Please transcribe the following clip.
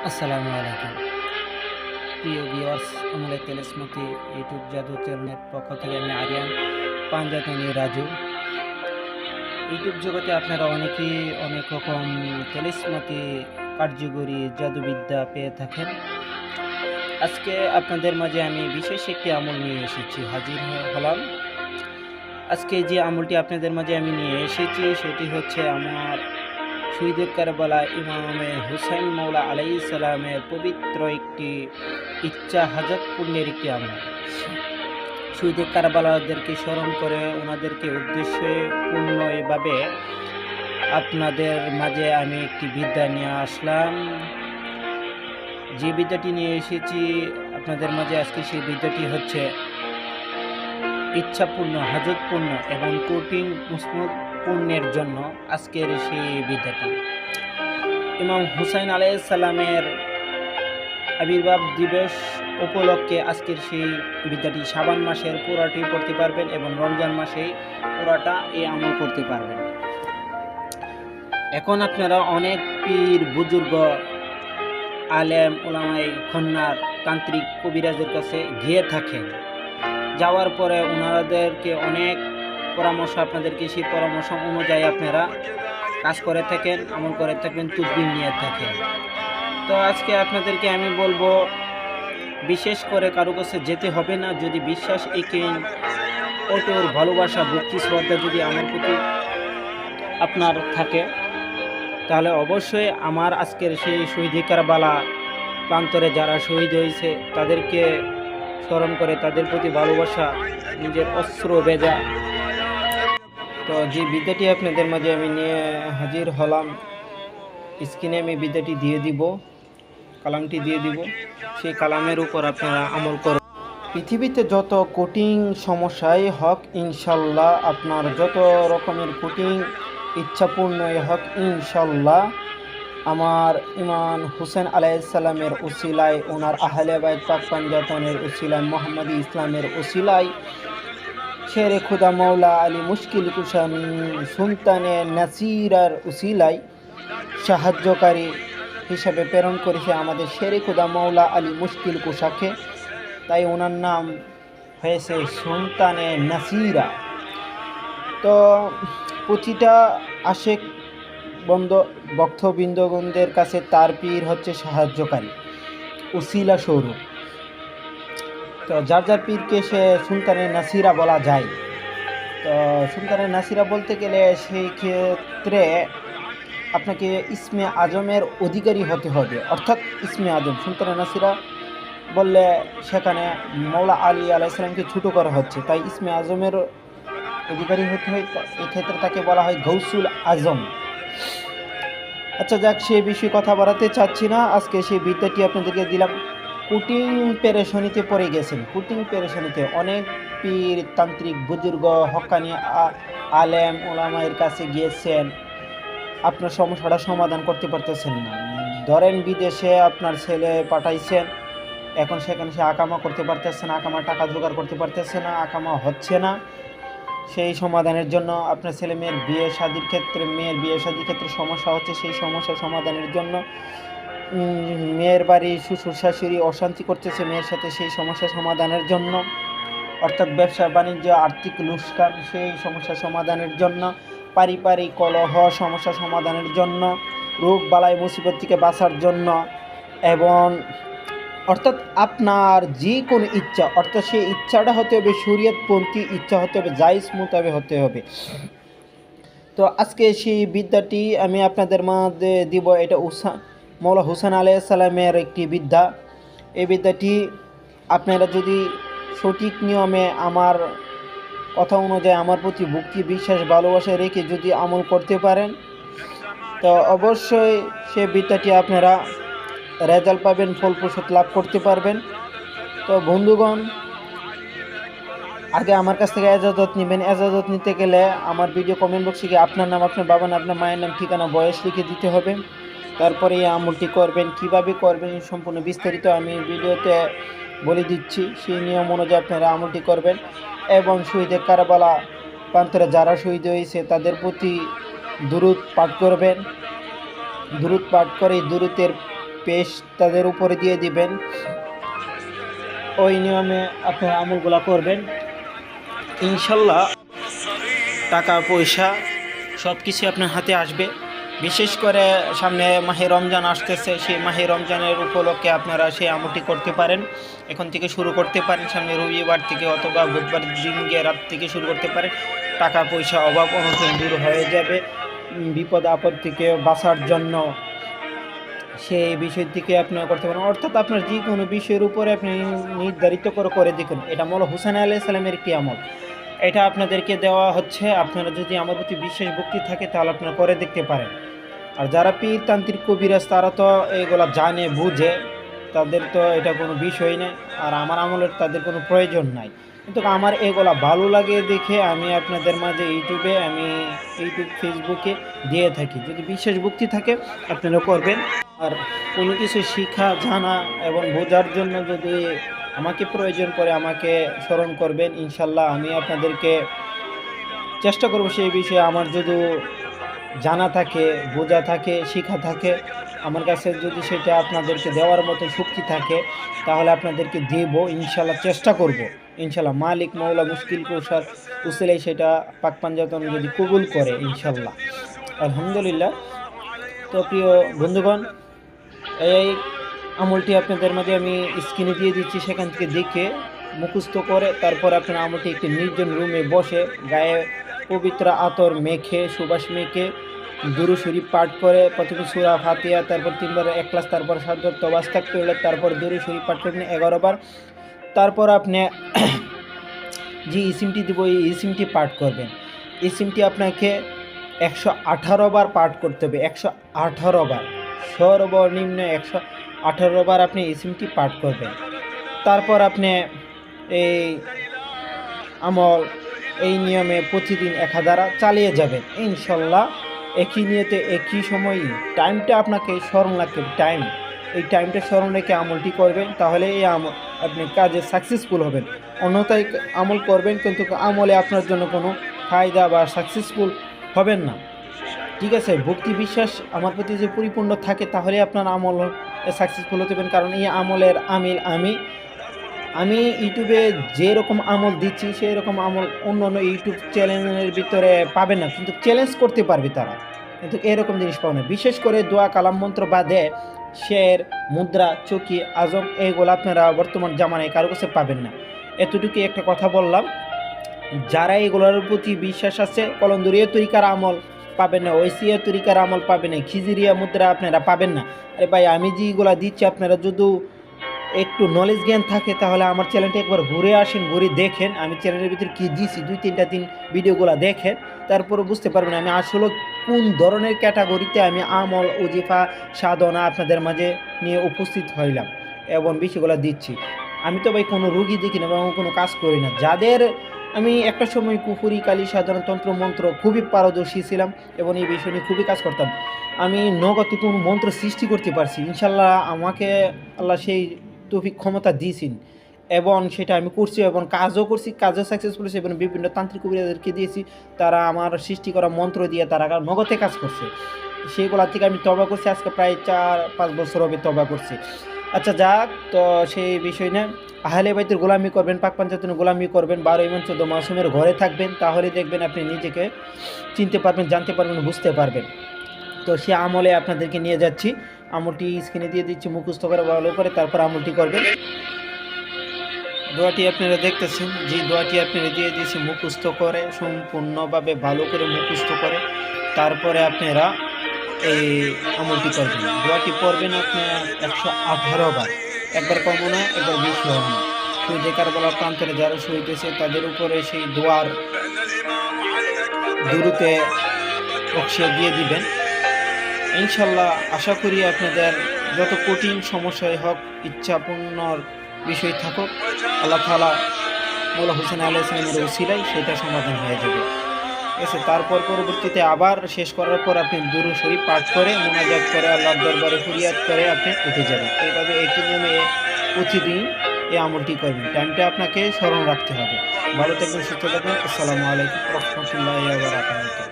আসসালামু আলাইকুম প্রিয় ভিউয়ার্স, আমলে তেলেসমতি ইউটিউব জাদু চ্যানেলের পক্ষ থেকে আমি আরিয়ান পাঞ্জাতনি রাজু। ইউটিউব জগতে আপনারা অনেকেই অনেক রকম তেলেসমতি কার্যকরী জাদুবিদ্যা পেয়ে থাকেন। আজকে আপনাদের মাঝে আমি বিশেষ একটি আমল নিয়ে এসেছি, হাজির হলাম। আজকে যে আমলটি আপনাদের মাঝে আমি নিয়ে এসেছি সেটি হচ্ছে আমার শহীদ কারবালা ইমামে হুসাইন মৌলা আলাইহিস সালামের পবিত্র একটি ইচ্ছা হাজত পূর্ণের একটি আমল। শহীদ কারবালাদেরকে স্মরণ করে ওনাদেরকে উদ্দেশ্যে পূর্ণ এভাবে আপনাদের মাঝে আমি একটি বিদ্যা নিয়ে আসলাম। যে বিদ্যাটি নিয়ে এসেছি আপনাদের মাঝে আজকে, সেই বিদ্যাটি হচ্ছে ইচ্ছাপূর্ণ, হাজতপূর্ণ এবং কঠিন মুসমুদ পূর্ণের জন্য আজকের সেই বিদ্যাটি। ইমাম হুসাইন আলাইহিস সালামের আবির্ভাব দিবস উপলক্ষে আজকের সেই বিদ্যাটি শাবান মাসের পুরাটি পড়তে পারবেন এবং রমজান মাসে পুরাটা এই আমল করতে পারবেন। এখন আপনারা অনেক পীর বুজুর্গ আলেম ওলামায়ে খন্নার তান্ত্রিক কবিরাজের কাছে গিয়ে থাকেন, যাওয়ার পরে ওনাদেরকে অনেক পরামর্শ, আপনাদেরকে সেই পরামর্শ অনুযায়ী আপনারা কাজ করে থাকেন, আমল করে থাকেন, তদবির নিয়ে থাকেন। তো আজকে আপনাদেরকে আমি বলবো, বিশেষ করে কারো কাছে যেতে হবে না। যদি বিশ্বাস একে অটোর ভালোবাসা, ভক্তি, শ্রদ্ধা যদি আমার প্রতি আপনার থাকে, তাহলে অবশ্যই আমার আজকের সেই শহীদ কারবালা প্রান্তরে যারা শহীদ হয়েছে তাদেরকে স্মরণ করে তাদের প্রতি ভালোবাসা, নিজের অস্ত্র ভেজা। তো যে বিদ্যাটি আপনাদের মাঝে আমি নিয়ে হাজির হলাম, স্ক্রিনে আমি বিদ্যাটি দিয়ে দিব, কালামটি দিয়ে দিব। সেই কালামের উপর আপনারা আমল করুন। পৃথিবীতে যত কঠিন সমস্যাই হোক, ইনশাল্লাহ আপনার যত রকমের কঠিন ইচ্ছাপূর্ণই হোক, ইনশাল্লাহ আমার ইমাম হুসেন আলাইহিস সালামের উসিলায়, ওনার আহলে বাইত পাক পাঞ্জাতনের উসিলায়, মোহাম্মদী ইসলামের উসিলায়, শেরে খুদা মৌলা আলী মুশকিল কুশা সুলতানে নাসিরার উসিলায় সাহায্যকারী হিসাবে প্রেরণ করেছে আমাদের শেরে খুদা মৌলা আলী মুশকিল কুশাকে। তাই ওনার নাম হয়েছে সুলতানে নাসিরা। তো প্রতিটা আশেক ভক্তবৃন্দগণদের কাছে তার পীর হচ্ছে সাহায্যকারী, উসিলা স্বরূপ। তো যার যার পীরকে সে সুলতানে নাসিরা বলা যায়। তো সুলতানে নাসিরা বলতে গেলে সেই ক্ষেত্রে আপনাকে ইসমে আজমের অধিকারী হতে হবে, অর্থাৎ ইসমে আজম। সুলতানে নাসিরা বললে সেখানে মৌলা আলী আলাইহিস সালামকে ছোটো করা হচ্ছে, তাই ইসমে আজমের অধিকারী হতে হয়। এই ক্ষেত্রে তাকে বলা হয় গৌসুল আজম। আচ্ছা যাক, সে বিষয়ে কথা বাড়াতে চাচ্ছি না। আজকে সেই বিদ্যাটি আপনাদেরকে দিলাম। কঠিন পেরেশানিতে পড়ে গেছেন, কঠিন পেরেশানিতে অনেক পীর তান্ত্রিক বুজুর্গ হক্কানি আলেম ওলামায়ের কাছে গিয়েছেন, আপনার সমস্যাটা সমাধান করতে পারতেছেন না। ধরেন বিদেশে আপনার ছেলে পাঠাইছেন, এখন সেখানে সে আকামা করতে পারতেছে না, আকামা টাকা জোগাড় করতে পারতেছে না, আকামা হচ্ছে না। সেই সমাধানের জন্য আপনার ছেলে মেয়ের বিয়ে শাদির ক্ষেত্রে, মেয়ের বিয়ে শাদির ক্ষেত্রে সমস্যা হচ্ছে, সেই সমস্যা সমাধানের জন্য মেয়ের বাড়ি শ্বশুর শাশুড়ি অশান্তি করতেছে মেয়ের সাথে, সেই সমস্যা সমাধানের জন্য, অর্থাৎ ব্যবসা বাণিজ্য আর্থিক লোকসান, সেই সমস্যা সমাধানের জন্য, পারিবারিক কলহ সমস্যা সমাধানের জন্য, রোগ বালাই মুসিবত থেকে বাঁচার জন্য, এবং অর্থাৎ আপনার যে কোনো ইচ্ছা, অর্থাৎ সেই ইচ্ছাটা হতে হবে শরীয়তপন্থী ইচ্ছা হতে হবে, জায়েজ মোতাবেক হতে হবে। তো আজকে সেই বিদ্যাটি আমি আপনাদের মধ্যে দিব। এটা মৌলা হুসেন আলাইহিস সালামের একটি বিদ্যা। এই বিদ্যাটি আপনারা যদি সঠিক নিয়মে আমার কথা অনুযায়ী আমার প্রতি ভক্তি, বিশ্বাস, ভালোবাসা রেখে যদি আমল করতে পারেন, তো অবশ্যই সে বিদ্যাটি আপনারা রেজাল্ট পাবেন, ফলপ্রসূ লাভ করতে পারবেন। তো বন্ধুগণ, আগে আমার কাছ থেকে এজাজত নেবেন। এজাজত নিতে গেলে আমার ভিডিও কমেন্ট বক্সে গিয়ে আপনার নাম, আপনার বাবার নাম, আপনার মায়ের নাম, ঠিকানা, বয়স লিখে দিতে হবে। তারপরে এই আমলটি করবেন। কিভাবে করবেন সম্পূর্ণ বিস্তারিত আমি ভিডিওতে বলে দিচ্ছি। সেই নিয়ম অনুযায়ী আপনারা আমলটি করবেন এবং শহীদ কারবালা প্রান্তরে যারা শহীদ হয়েছে তাদের প্রতি দুরূদ পাঠ করবেন। দুরূদ পাঠ করে দুরূদের পেস্ট তাদের উপরে দিয়ে দিবেন। ওই নিয়মে আপনারা আমলগুলো করবেন, ইনশাল্লাহ টাকা পয়সা সব কিছু আপনার হাতে আসবে। বিশেষ করে সামনে মাহে রমজান আসতেছে, সেই মাহে রমজানের উপলক্ষে আপনারা সেই আমলটি করতে পারেন। এখন থেকে শুরু করতে পারেন, সামনে রবিবার থেকে অথবা বুধবার দিন গিয়ে রাত থেকে শুরু করতে পারেন। টাকা পয়সা অভাব অনটন দূর হয়ে যাবে। বিপদ আপদ থেকে বাঁচার জন্য সেই বিষয় থেকে আপনারা করতে পারেন। অর্থাৎ আপনার যে কোনো বিষয়ের উপরে আপনি নির্ধারিত করে দেখুন। এটা মৌলা হুসেন আলাইহিস সালামের একটি আমল, এটা আপনাদেরকে দেওয়া হচ্ছে। আপনারা যদি আমার প্রতি বিশ্বাস ভক্তি থাকে তাহলে আপনারা করে দেখতে পারেন। আর যারা পীর তান্ত্রিক কবিরাজ তারা তো এগুলো জানে বুঝে, তাদের তো এটা কোনো বিষয় নেই। আর আমার আমলের তাদের কোনো প্রয়োজন নাই, কিন্তু আমার এগুলো ভালো লাগে দেখে আমি আপনাদের মাঝে ইউটিউব ফেসবুকে দিয়ে থাকি। যদি বিশ্বাস ভক্তি থাকে আপনারা করবেন। আর কোনো কিছু শিখা জানা এবং বোঝার জন্য যদি আমাকে প্রয়োজন পড়ে আমাকে স্মরণ করবেন, ইনশাল্লাহ আমি আপনাদেরকে চেষ্টা করব সেই বিষয়ে আমার যদি জানা থাকে, বোঝা থাকে, শিখা থাকে, আমার কাছে যদি সেটা আপনাদেরকে দেওয়ার মতো শক্তি থাকে তাহলে আপনাদেরকে দেব, ইনশাল্লাহ চেষ্টা করব। ইনশাল্লাহ মালিক মৌলা মুশকিল কৌশল উসিলে সেটা পাক পাঞ্জাতন যদি কবুল করে, ইনশাল্লাহ আলহামদুলিল্লাহ। তো প্রিয় বন্ধুগণ, এই আমলটি আপনাদের মাঝে আমি স্ক্রিনে দিয়ে দিচ্ছি, সেখান থেকে দেখে মুখস্থ করে তারপর আপনার আমলটি একটি নির্জন রুমে বসে গায়ে পবিত্র আতর মেখে সুবাস মেখে দুরূদ শরীফ পাঠ করে প্রথমে সূরা ফাতিহা, তারপর 3 বার ইখলাস, তারপর 7 বার তওবা আস্তাগফিরুল্লাহ, তারপর দুরূদ শরীফ পাঠ করবেন 11 বার। তারপর আপনি যে ইসিমটি দিব এই ইসিমটি পাঠ করবেন। ইসিমটি আপনাকে 118 বার পাঠ করতে হবে, 118 বার, সর্বনিম্ন 118 বার আপনি ইসিমটি পাঠ করবেন। তারপর আপনি এই আমল এই নিয়মে প্রতিদিন 1000 দ্বারা চালিয়ে যাবেন, ইনশাল্লাহ একই নিয়তে একই সময়ই। টাইমটা আপনাকে স্মরণ রাখতে হবে, এই টাইমটা স্মরণ রেখে আমলটি করবেন, তাহলে এই আমল আপনি কাজে সাকসেসফুল হবেন। অন্যথায় আমল করবেন কিন্তু আমলে আপনার জন্য কোনো ফায়দা বা সাকসেসফুল হবেন না। ঠিক আছে, ভক্তি বিশ্বাস আমার প্রতি যে পরিপূর্ণ থাকে তাহলে আপনার আমল সাকসেসফুল হতে পারেন। কারণ এই আমলের আমিল আমি ইউটিউবে যেরকম আমল দিচ্ছি সেই রকম আমল অন্য অন্য ইউটিউব চ্যানেলের ভিতরে পাবে না, কিন্তু চ্যালেঞ্জ করতে পারবে তারা, কিন্তু এরকম জিনিস পাবে না। বিশেষ করে দোয়া কালাম মন্ত্র বাদে শের, মুদ্রা, চকি, আজম এইগুলো আপনারা বর্তমান জামানায় কারো কাছে পাবেন না। এতটুকু একটা কথা বললাম, যারা এগুলোর প্রতি বিশ্বাস আছে কলন্দরিয়া তরিকার আমল পাবেন না, ঐসিয়া তরিকার আমল পাবেন না, খিজিরিয়া মুদ্রা আপনারা পাবেন না। আরে ভাই, আমি যেগুলো দিচ্ছি আপনারা যদি একটু নলেজ জ্ঞান থাকে তাহলে আমার চ্যানেলটা একবার ঘুরে আসেন, ঘুরে দেখেন আমি চ্যানেলের ভিতরে কী দিয়েছি, 2-3টা ভিডিওগুলো দেখেন, তারপরে বুঝতে পারবেন আমি আসলে কোন ধরনের ক্যাটাগরিতে আমি আমল ওজিফা সাধনা আপনাদের মাঝে নিয়ে উপস্থিত হইলাম এবং বিষয়গুলো দিচ্ছি। আমি তো ভাই কোনো রুগী দেখি না এবং কোনো কাজ করি না। যাদের আমি একটা সময় কুফুরি কালী সাধনা তন্ত্র মন্ত্র খুবই পারদর্শী ছিলাম এবং এই বিষয় নিয়ে খুবই কাজ করতাম। আমি নগদ কোনো মন্ত্র সৃষ্টি করতে পারছি, ইনশাল্লাহ আমাকে আল্লাহ সেই তৌফিক ক্ষমতা দিয়েছেন এবং সেটা আমি করছি এবং কাজও করছি, কাজও সাকসেসফুল হয়েছে এবং বিভিন্ন তান্ত্রিক কবিরাজদেরকে দিয়েছি, তারা আমার সৃষ্টি করা মন্ত্র দিয়ে তারা নগদে কাজ করছে। সেইগুলা থেকে আমি তওবা করছি, আজকে প্রায় 4-5 বছর হবে তওবা করছি। আচ্ছা যাক, তো সেই বিষয় না, আহলে বাইতের গোলামি করবেন, পাক পাঞ্জাতনের গোলামি করবেন, 12 ইমাম 14 মাসুমের ঘরে থাকবেন, তাহলে দেখবেন আপনি নিজেকে চিনতে পারবেন, জানতে পারবেন, বুঝতে পারবেন। তো সে আমলে আপনাদেরকে নিয়ে যাচ্ছি, আমলটি স্ক্রিনে দিয়ে দিচ্ছি, মুখস্থ করে ভালো করে তারপর আমলটি করবেন। দোয়াটি আপনারা দেখতেছেন, যে দোয়াটি আপনারা দিয়ে দিয়েছি মুখস্থ করে সম্পূর্ণভাবে ভালো করে মুখস্থ করে তারপরে আপনারা এই আমলটি করবেন। দোয়াটি পড়বেন আপনার 118 বার, একবার কম না, একবার বেশি হবে না। শহীদে কারবালার প্রান্তরে যারা শহীদ হয়েছে তাদের উপরে সেই দোয়ার দুরুতে বক্সিয়ে দিয়ে দিবেন। ইনশাল্লাহ আশা করি আপনাদের যত কঠিন সমস্যাই হোক, ইচ্ছাপূর্ণর বিষয় থাকুক, আল্লাহ তাআলা মৌলা হুসেন আলাইহিস সালামের ওসিলায় সেটা সমাধান হয়ে যাবে। ঠিক আছে, তারপর পরবর্তীতে আবার শেষ করার পর আপনি দুরূদ শরীফ পাঠ করে মুনাজাত করে আল্লাহর দরবারে ফরিয়াদ করে আপনি উঠে যাবেন। এইভাবে একই নিয়মে প্রতিদিন এই আমলটি করবেন। টাইমটা আপনাকে স্মরণ রাখতে হবে। ভালো থাকবেন, সুস্থ থাকবেন। আসসালামু আলাইকুম ওয়া রাহমাতুল্লাহি ওয়া বারাকাতুহু।